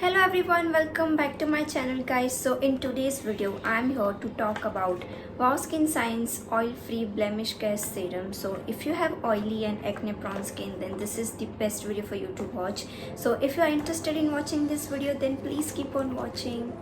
Hello everyone, welcome back to my channel guys. So in today's video I'm here to talk about Wow Skin Science Oil Free Blemish Care Serum. So if you have oily and acne prone skin, then this is the best video for you to watch. So if you are interested in watching this video, then please keep on watching.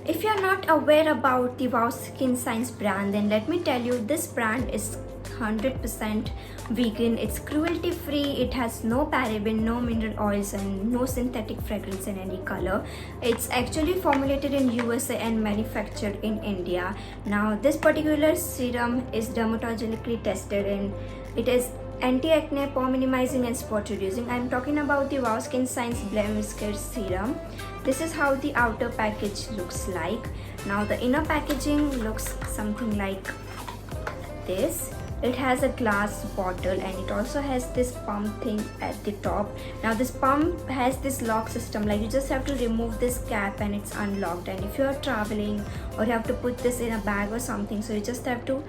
If you are not aware about the Wow Skin Science brand, then let me tell you, this brand is 100% vegan. It's cruelty free, it has no paraben, no mineral oils and no synthetic fragrance in any color. It's actually formulated in USA and manufactured in India. Now this particular serum is dermatologically tested and it is anti-acne, pore minimizing and spot reducing. I'm talking about the Wow Skin Science Blemish Care Serum. This is how the outer package looks like. Now the inner packaging looks something like this. It has a glass bottle and it also has this pump thing at the top. Now this pump has this lock system, like you just have to remove this cap and it's unlocked, and if you are traveling or you have to put this in a bag or something, so you just have to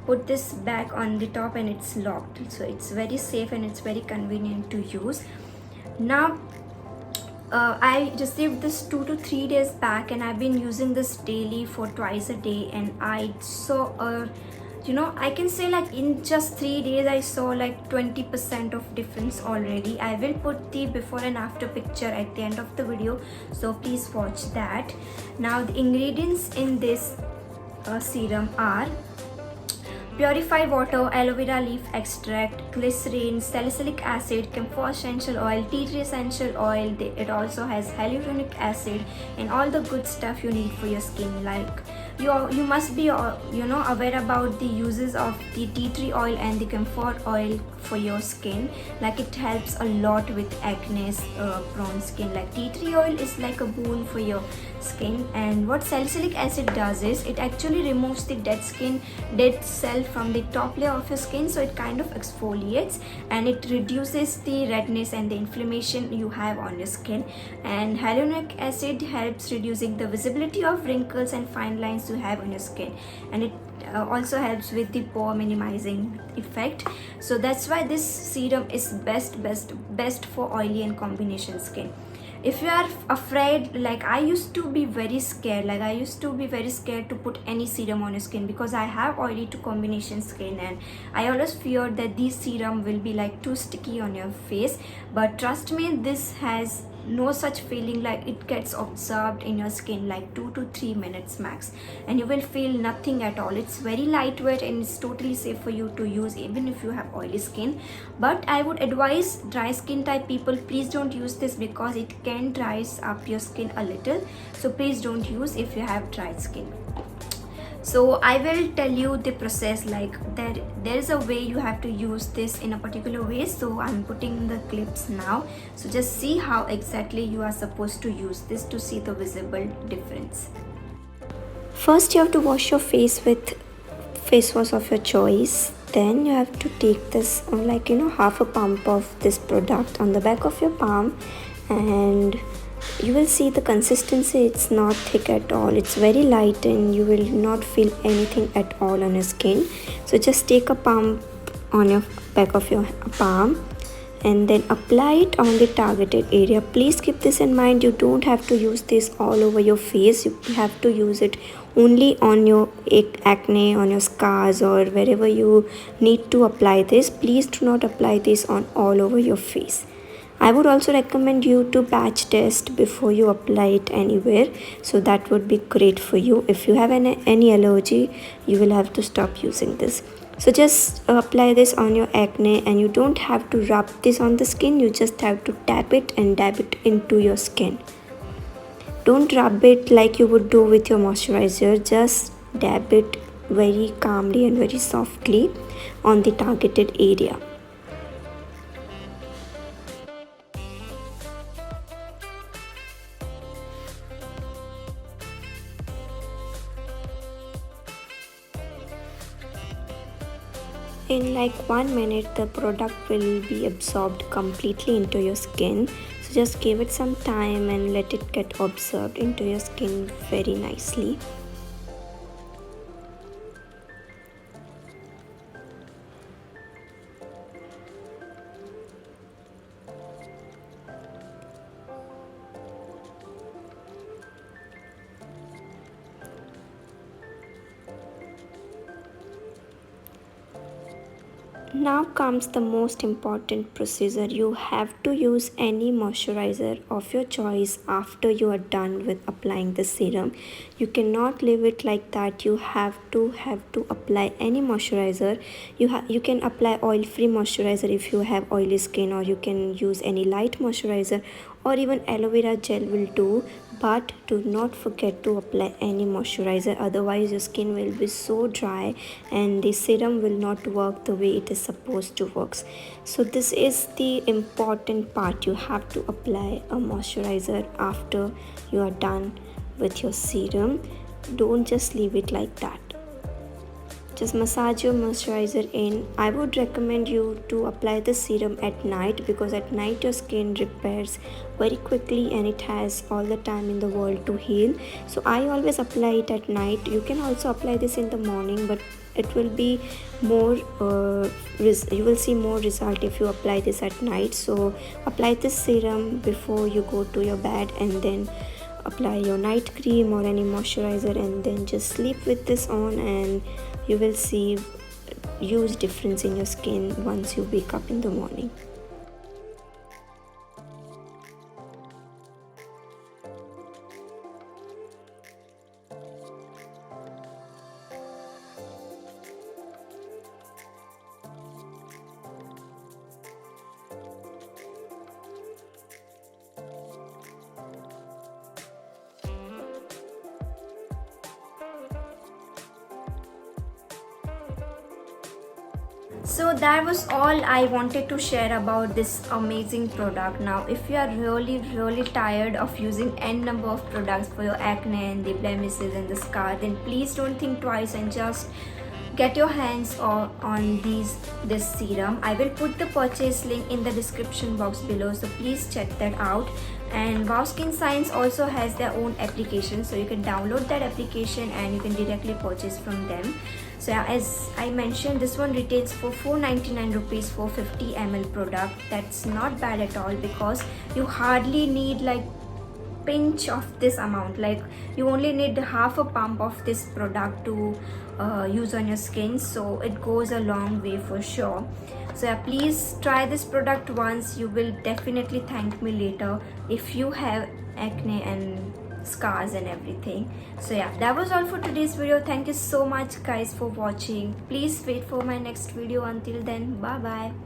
put this back on the top and it's locked. So it's very safe and it's very convenient to use. Now I received this 2 to 3 days back and I've been using this daily for twice a day, and I saw a I can say like in just 3 days I saw like 20% of difference already. I will put the before and after picture at the end of the video, so please watch that. Now the ingredients in this serum are purified water, aloe vera leaf extract, glycerin, salicylic acid, camphor essential oil, tea tree essential oil. It also has hyaluronic acid and all the good stuff you need for your skin. Like you must be aware about the uses of the tea tree oil and the camphor oil for your skin. Like it helps a lot with acne prone skin. Like tea tree oil is like a boon for your skin, and what salicylic acid does is it actually removes the dead cell from the top layer of your skin, so it kind of exfoliates and it reduces the redness and the inflammation you have on your skin. And hyaluronic acid helps reducing the visibility of wrinkles and fine lines you have on your skin, and it also helps with the pore minimizing effect. So that's why this serum is best for oily and combination skin. If you are afraid, like I used to be very scared, to put any serum on your skin because I have oily to combination skin, and I always feared that this serum will be like too sticky on your face. But trust me, this has no such feeling. Like it gets absorbed in your skin like 2 to 3 minutes max, and you will feel nothing at all. It's very lightweight and it's totally safe for you to use even if you have oily skin. But I would advise dry skin type people, please don't use this because it can dries up your skin a little, so please don't use if you have dry skin. So I will tell you the process. Like there is a way you have to use this in a particular way, so I'm putting the clips now, so just see how exactly you are supposed to use this to see the visible difference. First you have to wash your face with face wash of your choice. Then you have to take this half a pump of this product on the back of your palm, and you will see the consistency. It's not thick at all, it's very light and you will not feel anything at all on your skin. So just take a pump on your back of your palm and then apply it on the targeted area. Please keep this in mind, you don't have to use this all over your face. You have to use it only on your acne, on your scars, or wherever you need to apply this. Please do not apply this on all over your face. I would also recommend you to patch test before you apply it anywhere, so that would be great for you. If you have any allergy, you will have to stop using this. So just apply this on your acne, and you don't have to rub this on the skin, you just have to tap it and dab it into your skin. Don't rub it like you would do with your moisturizer, just dab it very calmly and very softly on the targeted area. In like 1 minute, the product will be absorbed completely into your skin. So just give it some time and let it get absorbed into your skin very nicely. Now comes the most important procedure. You have to use any moisturizer of your choice after you are done with applying the serum. You cannot leave it like that. You have to apply any moisturizer. You can apply oil free moisturizer if you have oily skin, or you can use any light moisturizer, or even aloe vera gel will do, but do not forget to apply any moisturizer, otherwise your skin will be so dry and the serum will not work the way it is supposed to work. So this is the important part. You have to apply a moisturizer after you are done with your serum. Don't just leave it like that. Just massage your moisturizer in. I would recommend you to apply the serum at night, because at night your skin repairs very quickly and it has all the time in the world to heal. So I always apply it at night. You can also apply this in the morning, but it will be more you will see more result if you apply this at night. So apply this serum before you go to your bed, and then apply your night cream or any moisturizer, and then just sleep with this on, and you will see huge difference in your skin once you wake up in the morning. So that was all I wanted to share about this amazing product. Now if you are really tired of using n number of products for your acne and the blemishes and the scar, then please don't think twice and just get your hands on this serum. I will put the purchase link in the description box below, so please check that out. And Wow Skin Science also has their own application, so you can download that application and you can directly purchase from them. So yeah, as I mentioned, this one retails for 499 rupees for 50 ml product. That's not bad at all, because you hardly need like pinch of this amount. Like you only need half a pump of this product to use on your skin, so it goes a long way for sure. So yeah, please try this product once. You will definitely thank me later if you have acne and scars and everything. So yeah, that was all for today's video. Thank you so much guys for watching. Please wait for my next video. Until then, bye bye.